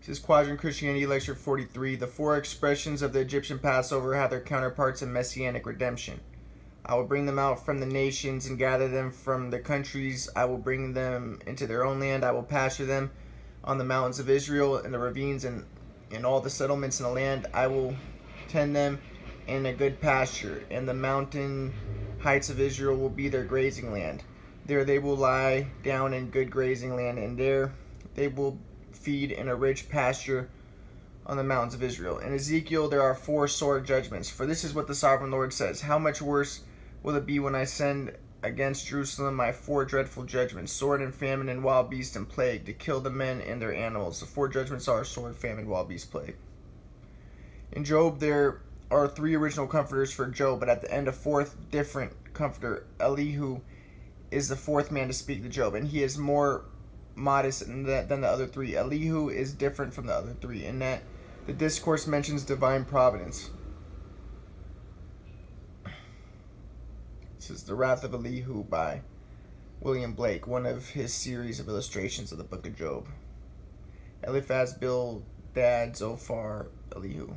This is Quadrant Christianity Lecture 43. The four expressions of the Egyptian Passover have their counterparts in Messianic redemption. I will bring them out from the nations and gather them from the countries. I will bring them into their own land. I will pasture them on the mountains of Israel, in the ravines, and in all the settlements in the land. I will tend them in a good pasture, and the mountain heights of Israel will be their grazing land. There they will lie down in good grazing land, and there they will feed in a rich pasture on the mountains of Israel. In Ezekiel, there are four sore judgments. For this is what the sovereign Lord says: how much worse will it be when I send against Jerusalem my four dreadful judgments, sword and famine and wild beast and plague, to kill the men and their animals. The four judgments are sword, famine, wild beast, plague. In Job, there are three original comforters for Job, but at the end, a fourth different comforter. Elihu is the fourth man to speak to Job, and he is more modest than the other three. Elihu is different from the other three in that the discourse mentions divine providence. This is The Wrath of Elihu by William Blake, one of his series of illustrations of the book of Job. Eliphaz, Bildad, Zophar, Elihu.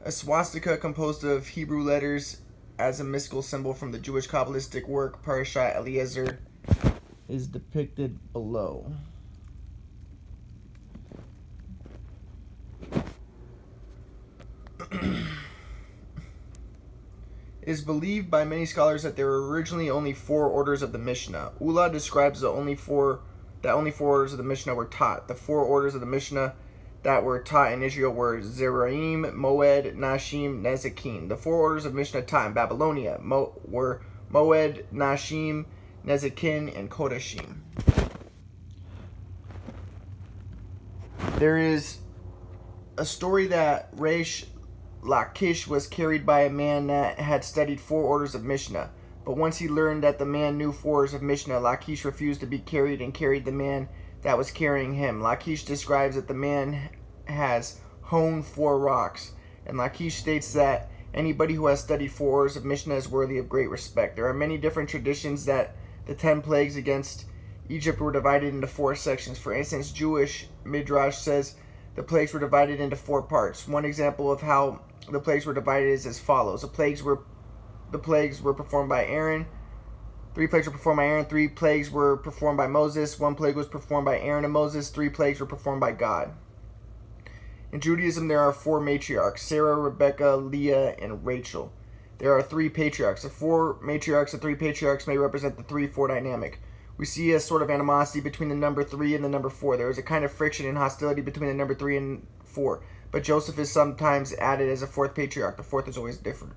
A swastika composed of Hebrew letters as a mystical symbol from the Jewish Kabbalistic work Parashat Eliezer is depicted below. It is believed by many scholars that there were originally only four orders of the Mishnah. Ula describes that only four orders of the Mishnah were taught. The four orders of the Mishnah that were taught in Israel were Zeraim, Moed, Nashim, Nezikin. The four orders of Mishnah taught in Babylonia were Moed, Nashim, Nezikin, and Kodashim. There is a story that Reish Lakish was carried by a man that had studied four orders of Mishnah. But once he learned that the man knew four orders of Mishnah, Lakish refused to be carried and carried the man that was carrying him. Lakish describes that the man has hewn four rocks, and Lakish states that anybody who has studied four orders of Mishnah is worthy of great respect. There are many different traditions that the 10 plagues against Egypt were divided into four sections. For instance, Jewish Midrash says the plagues were divided into four parts. One example of how the plagues were divided is as follows. The plagues were performed by Aaron. 3 plagues were performed by Aaron. 3 plagues were performed by Moses. 1 plague was performed by Aaron and Moses. 3 plagues were performed by God. In Judaism, there are 4 matriarchs: Sarah, Rebecca, Leah, and Rachel. There are 3 patriarchs. The 4 matriarchs and 3 patriarchs may represent the 3-4 dynamic. We see a sort of animosity between the number 3 and the number 4. There is a kind of friction and hostility between the number 3 and 4. But Joseph is sometimes added as a 4th patriarch. The 4th is always different.